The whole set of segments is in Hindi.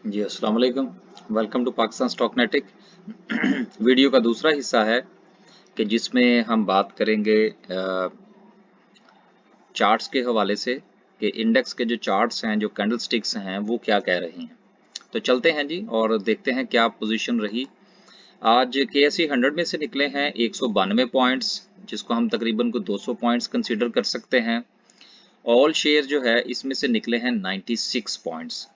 जी अस्सलाम वालेकुम। Welcome to Pakistan Stocknetic. Video का दूसरा हिस्सा है कि जिसमें हम बात करेंगे चार्ट्स के हवाले से कि इंडेक्स के जो चार्ट्स हैं, जो कैंडल स्टिक्स हैं, वो क्या कह रही हैं। तो चलते हैं जी और देखते हैं क्या पोजीशन रही। आज के एस सी 100 में से निकले हैं 192 पॉइंट्स, जिसको हम तकरीबन को 200 पॉइंट्स कंसीडर कर सकते हैं। ऑल शेयर जो है इसमें से निकले हैं 96 पॉइंट्स,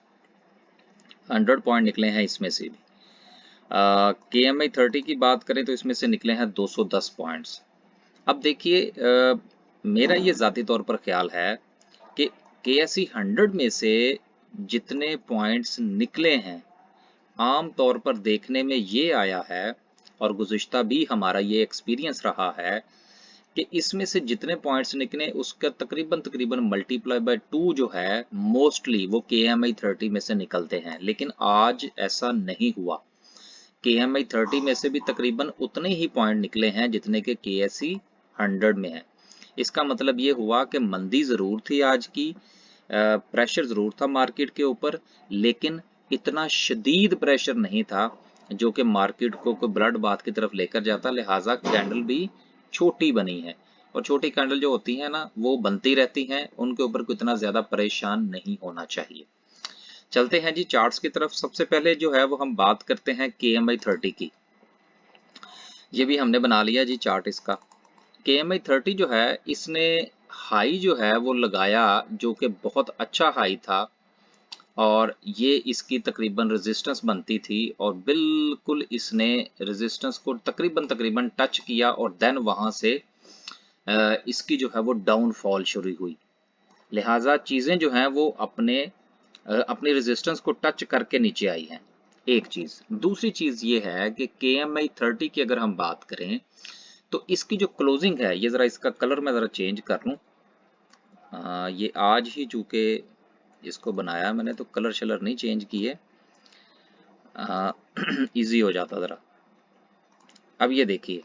100 पॉइंट निकले हैं इसमें से भी। KMI 30 की बात करें तो इसमें से निकले हैं 210 पॉइंट्स। अब देखिए, मेरा ये ज़ाती तौर पर ख्याल है कि KSE 100 में से जितने पॉइंट्स निकले हैं, आम तौर पर देखने में ये आया है और गुज़िश्ता भी हमारा ये एक्सपीरियंस रहा है कि इसमें से जितने पॉइंट्स निकले उसका तकरीबन तकरीबन मल्टीप्लाई बाय 2 जो है मोस्टली वो KMI 30 में से निकलते हैं। लेकिन आज ऐसा नहीं हुआ। KMI 30 में से भी तकरीबन उतने ही पॉइंट निकले हैं जितने के KSE 100 में है। इसका मतलब ये हुआ कि मंदी ज़रूर थी आज की, प्रेशर ज़रूर था मार्केट के ऊपर, लेकिन इतना शदीद प्रेशर नहीं था जो कि मार्केट को कोई ब्लड बाथ की तरफ लेकर जाता। लिहाजा कैंडल भी छोटी बनी है और छोटी कैंडल जो होती है ना वो बनती रहती हैं, उनके ऊपर कोई इतना ज़्यादा परेशान नहीं होना चाहिए। चलते हैं जी चार्ट्स की तरफ। सबसे पहले जो है वो हम बात करते हैं KMI 30 की। ये भी हमने बना लिया जी चार्ट इसका। KMI 30 जो है इसने हाई जो है वो लगाया, जो कि बहुत अच्छा हाई था, और ये इसकी तकरीबन रेजिस्टेंस बनती थी और बिल्कुल इसने रेजिस्टेंस को तकरीबन तकरीबन टच किया और देन वहां से इसकी जो है वो डाउनफॉल शुरू हुई। लिहाजा चीज़ें जो हैं वो अपनी रेजिस्टेंस को टच करके नीचे आई हैं। एक चीज़, दूसरी चीज़ ये है कि KMI 30 की अगर हम बात करें तो इसकी जो क्लोजिंग है, ये ज़रा इसका कलर मैं ज़रा चेंज कर लूँ। ये आज ही चूँकि इसको बनाया मैंने तो कलर शलर नहीं चेंज किए, इजी हो जाता ज़रा। अब ये देखिए,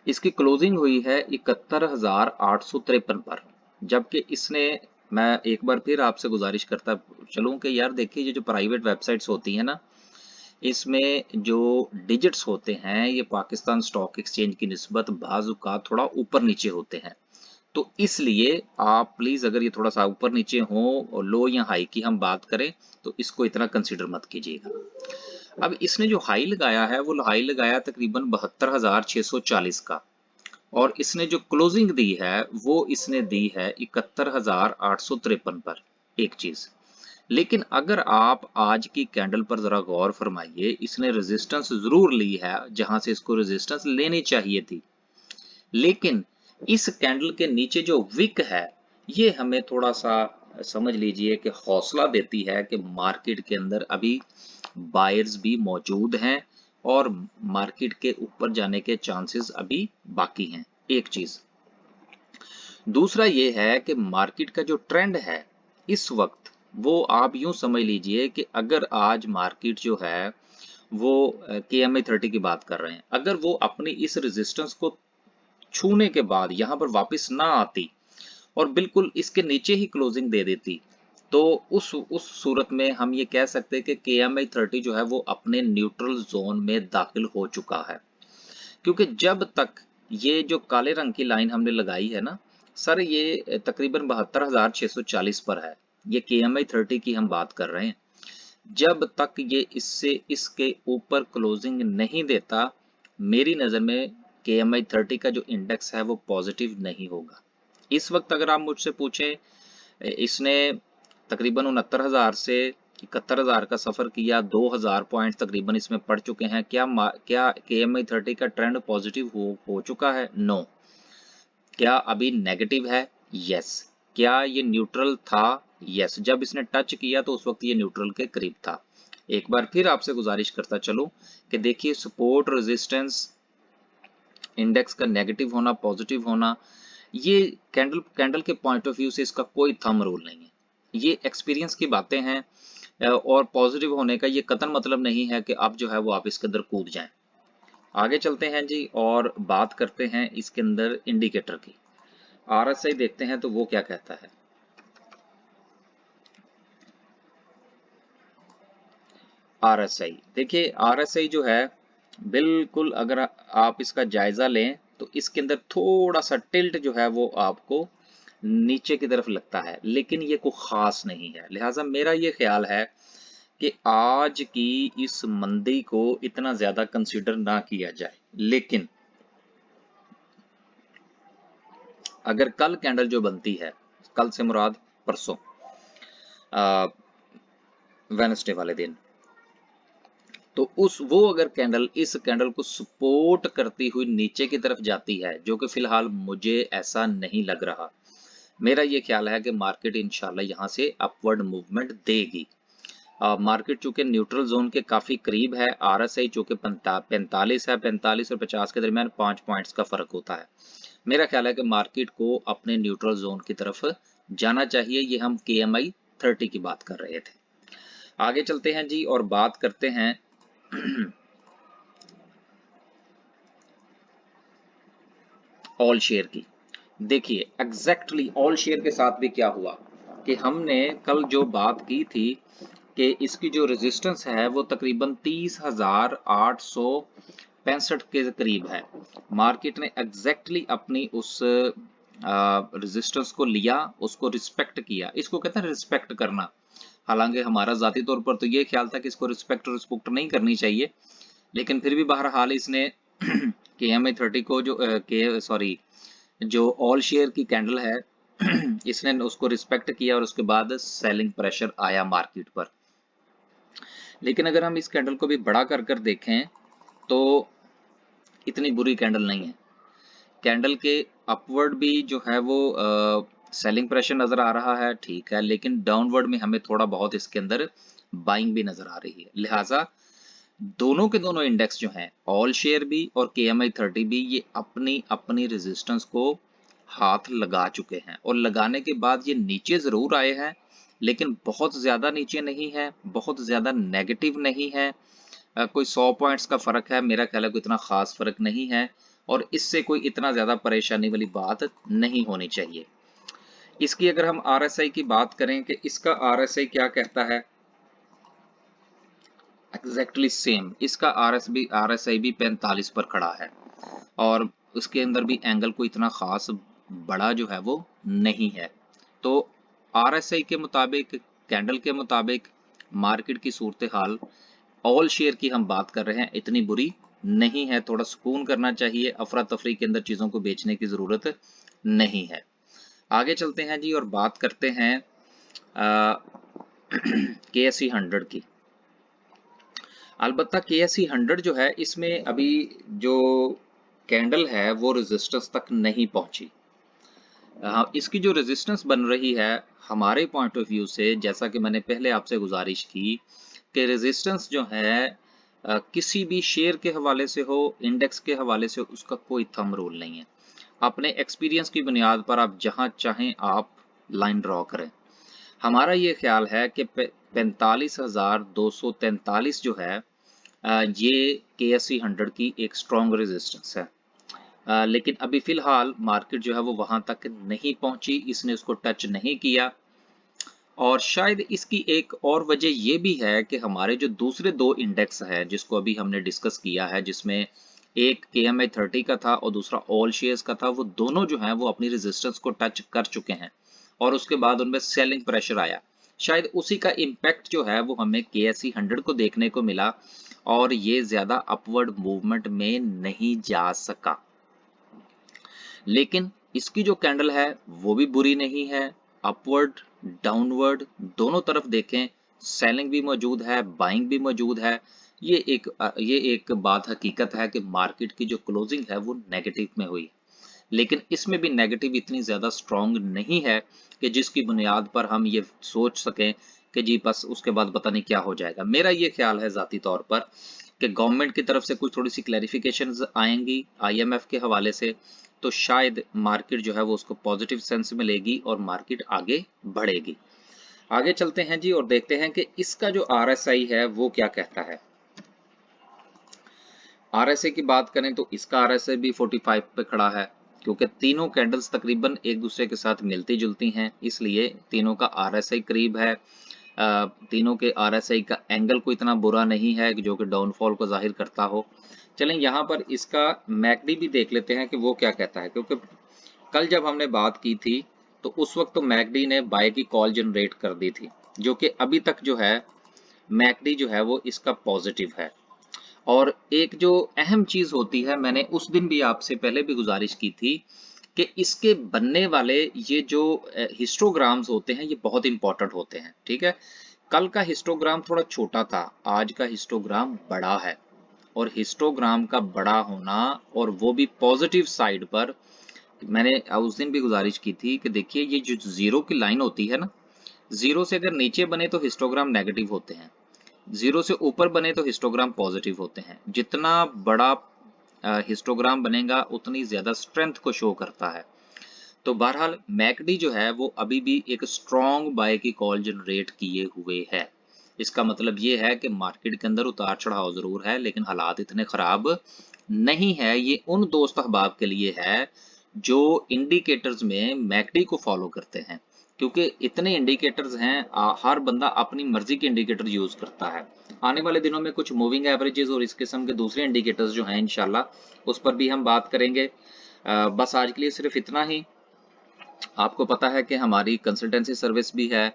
इसकी क्लोजिंग हुई है 71,853 पर, जबकि इसने, मैं एक बार फिर आपसे गुजारिश करता चलूं कि यार देखिए, ये जो प्राइवेट वेबसाइट्स होती हैं ना, इसमें जो डिजिट्स होते हैं ये पाकिस्तान स्टॉक एक्सचेंज की निस्बत बाज़-औक़ात थोड़ा ऊपर नीचे होते हैं। तो इसलिए आप प्लीज़, अगर ये थोड़ा सा ऊपर नीचे हो और लो या हाई की हम बात करें तो इसको इतना कंसीडर मत कीजिएगा। अब इसने जो हाई लगाया है वो हाई लगाया तकरीबन 72,640 का, और इसने जो क्लोजिंग दी है वो इसने दी है 71,853 पर। एक चीज, लेकिन अगर आप आज की कैंडल पर जरा गौर फरमाइए, इसने रेजिस्टेंस जरूर ली है जहां से इसको रेजिस्टेंस लेनी चाहिए थी, लेकिन इस कैंडल के नीचे जो विक है ये हमें थोड़ा सा समझ लीजिए कि हौसला देती है कि मार्केट के अंदर अभी बायर्स भी मौजूद हैं और मार्केट के ऊपर जाने के चांसेस अभी बाकी हैं। एक चीज, दूसरा ये है कि मार्केट का जो ट्रेंड है इस वक्त, वो आप यूं समझ लीजिए कि अगर आज मार्केट जो है वो KMI 30 की बात कर रहे हैं, अगर वो अपनी इस रेजिस्टेंस को छूने के बाद यहां पर वापस ना आती और बिल्कुल इसके नीचे ही क्लोजिंग दे देती, तो उस सूरत में हम ये कह सकते हैं कि KMI 30 जो है वो अपने न्यूट्रल जोन में दाखिल हो चुका है। क्योंकि जब तक ये जो काले रंग की लाइन हमने लगाई है ना सर, ये तकरीबन 72,640 पर है। ये KMI 30 की हम बात कर रहे हैं। जब तक ये इससे इसके ऊपर क्लोजिंग नहीं देता, मेरी नज़र में KMI 30 का जो इंडेक्स है वो पॉजिटिव नहीं होगा। इस वक्त अगर आप मुझसे पूछें, इसने तकरीबन 69,000 से 71,000 का सफर किया, 2,000 पॉइंट तकरीबन इसमें पड़ चुके हैं। क्या KMI 30 का ट्रेंड पॉजिटिव हो चुका है? नो। क्या अभी नेगेटिव है? यस। क्या ये न्यूट्रल था? यस। जब इसने टच किया तो उस वक्त ये न्यूट्रल के करीब था। एक बार फिर आपसे गुजारिश करता चलूं कि देखिए, सपोर्ट रेजिस्टेंस, इंडेक्स का नेगेटिव होना पॉजिटिव होना, ये कैंडल कैंडल के पॉइंट ऑफ व्यू से इसका कोई थंब रूल नहीं है। ये एक्सपीरियंस की बातें हैं, और पॉजिटिव होने का ये कतन मतलब नहीं है कि अब जो है वो आप इसके अंदर कूद जाएं। आगे चलते हैं जी और बात करते हैं इसके अंदर इंडिकेटर की। RSI देखते हैं तो वो क्या कहता है। RSI देखिए, RSI जो है बिल्कुल, अगर आप इसका जायजा लें तो इसके अंदर थोड़ा सा टिल्ट जो है वो आपको नीचे की तरफ लगता है, लेकिन ये कोई खास नहीं है। लिहाजा मेरा ये ख्याल है कि आज की इस मंदी को इतना ज्यादा कंसीडर ना किया जाए, लेकिन अगर कल कैंडल जो बनती है, कल से मुराद परसों वेनसडे वाले दिन, तो उस वो अगर कैंडल इस कैंडल को सपोर्ट करती हुई नीचे की तरफ जाती है, जो कि फिलहाल मुझे ऐसा नहीं लग रहा, मेरा ये ख्याल है कि मार्केट इंशाल्लाह यहां से अपवर्ड मूवमेंट देगी। मार्केट चूंकि न्यूट्रल जोन के काफी करीब है, RSI चूंकि 45 है, 45 और 50 के दरमियान 5 पॉइंट्स का फर्क होता है। मेरा ख्याल है कि मार्केट को अपने न्यूट्रल जोन की तरफ जाना चाहिए। ये हम KMI 30 की बात कर रहे थे। आगे चलते हैं जी और बात करते हैं ऑल शेयर की। देखिए एग्जैक्टली ऑल शेयर के साथ भी क्या हुआ कि हमने कल जो बात की थी कि इसकी जो रेजिस्टेंस है वो तकरीबन 30,865 के करीब है। मार्केट ने एग्जैक्टली अपनी उस रेजिस्टेंस को लिया, उसको रिस्पेक्ट किया। इसको कहते हैं रिस्पेक्ट करना। हालांकि हमारा जाती तौर पर तो ये ख्याल था कि इसको रिस्पेक्ट नहीं करनी चाहिए, लेकिन फिर भी बहरहाल इसने KMI 30 को जो ऑल शेयर की कैंडल है इसने उसको रिस्पेक्ट किया और उसके बाद सेलिंग प्रेशर आया मार्केट पर। लेकिन अगर हम इस कैंडल को भी बड़ा कर कर देखें तो इतनी बुरी कैंडल नहीं है। कैंडल के अपवर्ड भी जो है वो सेलिंग प्रेशर नजर आ रहा है, ठीक है, लेकिन डाउनवर्ड में हमें थोड़ा बहुत इसके अंदर बाइंग भी नजर आ रही है। लिहाजा दोनों के दोनों इंडेक्स जो हैं, ऑल शेयर भी और KMI 30 भी, ये अपनी अपनी रेजिस्टेंस को हाथ लगा चुके हैं और लगाने के बाद ये नीचे जरूर आए हैं, लेकिन बहुत ज्यादा नीचे नहीं है, बहुत ज्यादा नेगेटिव नहीं है। कोई 100 पॉइंट्स का फर्क है, मेरा ख्याल है कोई इतना खास फर्क नहीं है और इससे कोई इतना ज्यादा परेशानी वाली बात नहीं होनी चाहिए। इसकी अगर हम RSI की बात करें कि इसका RSI क्या कहता है, एग्जैक्टली सेम इसका RSI भी 45 पर खड़ा है और उसके अंदर भी एंगल को इतना खास बड़ा जो है वो नहीं है। तो RSI के मुताबिक, कैंडल के मुताबिक मार्केट की सूरत हाल ऑल शेयर की हम बात कर रहे हैं, इतनी बुरी नहीं है। थोड़ा सुकून करना चाहिए, अफरा तफरी के अंदर चीजों को बेचने की जरूरत नहीं है। आगे चलते हैं जी और बात करते हैं KSE 100 की। अलबत्ता KSE 100 जो है, इसमें अभी जो कैंडल है वो रेजिस्टेंस तक नहीं पहुंची। इसकी जो रेजिस्टेंस बन रही है हमारे पॉइंट ऑफ व्यू से, जैसा कि मैंने पहले आपसे गुजारिश की कि रेजिस्टेंस जो है किसी भी शेयर के हवाले से हो, इंडेक्स के हवाले से हो, उसका कोई थंब रूल नहीं है। अपने एक्सपीरियंस की बुनियाद पर आप जहां चाहें आप लाइन ड्रॉ करें। हमारा ये ख्याल है कि 45,243 जो है ये KSE 100 की एक स्ट्रॉन्ग रेजिस्टेंस है। लेकिन अभी फिलहाल मार्केट जो है वो वहां तक नहीं पहुंची, इसने उसको टच नहीं किया। और शायद इसकी एक और वजह ये भी है कि हमारे जो दूसरे दो इंडेक्स हैं जिसको अभी हमने डिस्कस किया है, जिसमें एक KMI 30 का था और दूसरा ऑल शेयर्स का था, वो दोनों जो हैं वो अपनी रेजिस्टेंस को टच कर चुके हैं और उसके बाद उनमें सेलिंग प्रेशर आया। शायद उसी का इम्पैक्ट जो है वो हमें KSE 100 को देखने को मिला और ये ज्यादा अपवर्ड मूवमेंट में नहीं जा सका। लेकिन इसकी जो कैंडल है वो भी बुरी नहीं है। अपवर्ड डाउनवर्ड दोनों तरफ देखें, सेलिंग भी मौजूद है, बाइंग भी मौजूद है। ये एक बात हकीकत है कि मार्केट की जो क्लोजिंग है वो नेगेटिव में हुई, लेकिन इसमें भी नेगेटिव इतनी ज्यादा स्ट्रांग नहीं है कि जिसकी बुनियाद पर हम ये सोच सकें कि जी बस उसके बाद पता नहीं क्या हो जाएगा। मेरा ये ख्याल है जाती तौर पर कि गवर्नमेंट की तरफ से कुछ थोड़ी सी क्लैरिफिकेशंस आएंगी IMF के हवाले से, तो शायद मार्केट जो है वो उसको पॉजिटिव सेंस में लेगी और मार्केट आगे बढ़ेगी। आगे चलते हैं जी और देखते हैं कि इसका जो RSI है वो क्या कहता है। RSI की बात करें तो इसका RSI भी 45 पे खड़ा है, क्योंकि तीनों कैंडल्स तकरीबन एक दूसरे के साथ मिलती जुलती हैं, इसलिए तीनों का RSI करीब है। तीनों के RSI का एंगल कोई इतना बुरा नहीं है जो कि डाउनफॉल को जाहिर करता हो। चलें यहाँ पर इसका मैकडी भी देख लेते हैं कि वो क्या कहता है, क्योंकि कल जब हमने बात की थी तो उस वक्त तो मैकडी ने बाय की कॉल जनरेट कर दी थी, जो कि अभी तक जो है मैकडी जो है वो इसका पॉजिटिव है। और एक जो अहम चीज होती है, मैंने उस दिन भी आपसे पहले भी गुजारिश की थी कि इसके बनने वाले ये जो हिस्टोग्राम्स होते हैं ये बहुत इंपॉर्टेंट होते हैं। ठीक है, कल का हिस्टोग्राम थोड़ा छोटा था, आज का हिस्टोग्राम बड़ा है। और हिस्टोग्राम का बड़ा होना और वो भी पॉजिटिव साइड पर, मैंने उस दिन भी गुजारिश की थी कि देखिए ये जो जीरो की लाइन होती है ना, जीरो से अगर नीचे बने तो हिस्टोग्राम नेगेटिव होते हैं, जीरो से ऊपर बने तो हिस्टोग्राम पॉजिटिव होते हैं। जितना बड़ा हिस्टोग्राम बनेगा उतनी ज्यादा स्ट्रेंथ को शो करता है। तो बहरहाल मैकडी जो है वो अभी भी एक स्ट्रॉन्ग बाय की कॉल जनरेट किए हुए है। इसका मतलब ये है कि मार्केट के अंदर उतार चढ़ाव जरूर है, लेकिन हालात इतने खराब नहीं है। ये उन दोस्त अहबाब के लिए है जो इंडिकेटर्स में मैकडी को फॉलो करते हैं, क्योंकि इतने इंडिकेटर्स हैं, हर बंदा अपनी मर्जी के इंडिकेटर यूज करता है। आने वाले दिनों में कुछ मूविंग एवरेजेस और इस किस्म के दूसरे इंडिकेटर्स जो हैं इंशाल्लाह उस पर भी हम बात करेंगे। बस आज के लिए सिर्फ इतना ही। आपको पता है कि हमारी कंसल्टेंसी सर्विस भी है,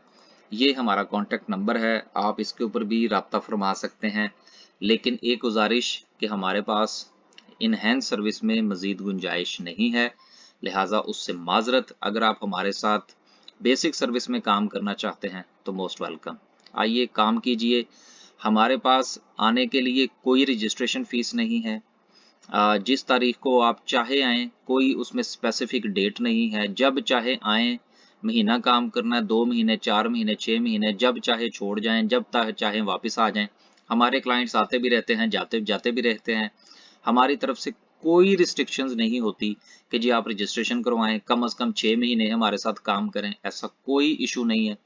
ये हमारा कॉन्टैक्ट नंबर है, आप इसके ऊपर भी राब्ता फरमा सकते हैं। लेकिन एक गुजारिश कि हमारे पास इनहेंस सर्विस में मज़ीद गुंजाइश नहीं है, लिहाजा उससे माजरत। अगर आप हमारे साथ बेसिक सर्विस में काम करना चाहते हैं तो मोस्ट वेलकम, आइए काम कीजिए। हमारे पास आने के लिए कोई रजिस्ट्रेशन फीस नहीं है। जिस तारीख को आप चाहे आएँ, कोई उसमें स्पेसिफिक डेट नहीं है, जब चाहे आएँ। महीना काम करना है, 2 महीने, 4 महीने, 6 महीने, जब चाहे छोड़ जाएँ, जब चाहे वापस आ जाएँ। हमारे क्लाइंट्स आते भी रहते हैं, जाते जाते भी रहते हैं। हमारी तरफ से कोई रिस्ट्रिक्शंस नहीं होती कि जी आप रजिस्ट्रेशन करवाएँ, कम से कम 6 महीने हमारे साथ काम करें, ऐसा कोई इशू नहीं है।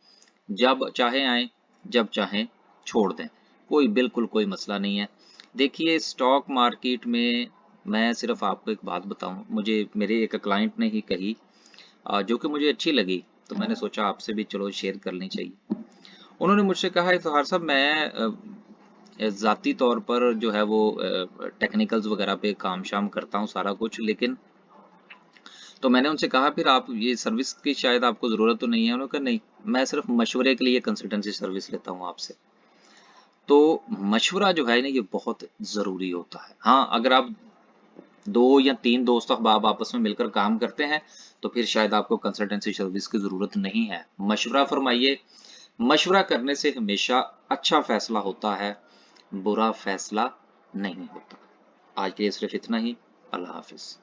जब चाहे आएँ, जब चाहें छोड़ दें, कोई बिल्कुल कोई मसला नहीं है। देखिए स्टॉक मार्केट में मैं सिर्फ आपको एक बात बताऊं, मुझे मेरे एक क्लाइंट ने ही कही जो कि मुझे अच्छी लगी, तो मैंने सोचा आपसे भी चलो शेयर करनी चाहिए। उन्होंने मुझसे कहा इफ्तिखार साहब, मैं ज़ाती तौर पर जो है वो टेक्निकल्स वगैरह पे काम शाम करता हूँ सारा कुछ, लेकिन तो मैंने उनसे कहा फिर आप ये सर्विस की शायद आपको ज़रूरत तो नहीं है। उन्होंने कहा नहीं, मैं सिर्फ मशवरे के लिए कंसल्टेंसी सर्विस लेता हूँ आपसे। तो मशवरा जो है ना ये बहुत ज़रूरी होता है। हाँ, अगर आप 2 या 3 दोस्त अहबाब आपस में मिलकर काम करते हैं तो फिर शायद आपको कंसल्टेंसी सर्विस की ज़रूरत नहीं है। मशवरा फरमाइए, मशवरा करने से हमेशा अच्छा फैसला होता है, बुरा फैसला नहीं होता। आज के लिए सिर्फ इतना ही। अल्लाह हाफिज़।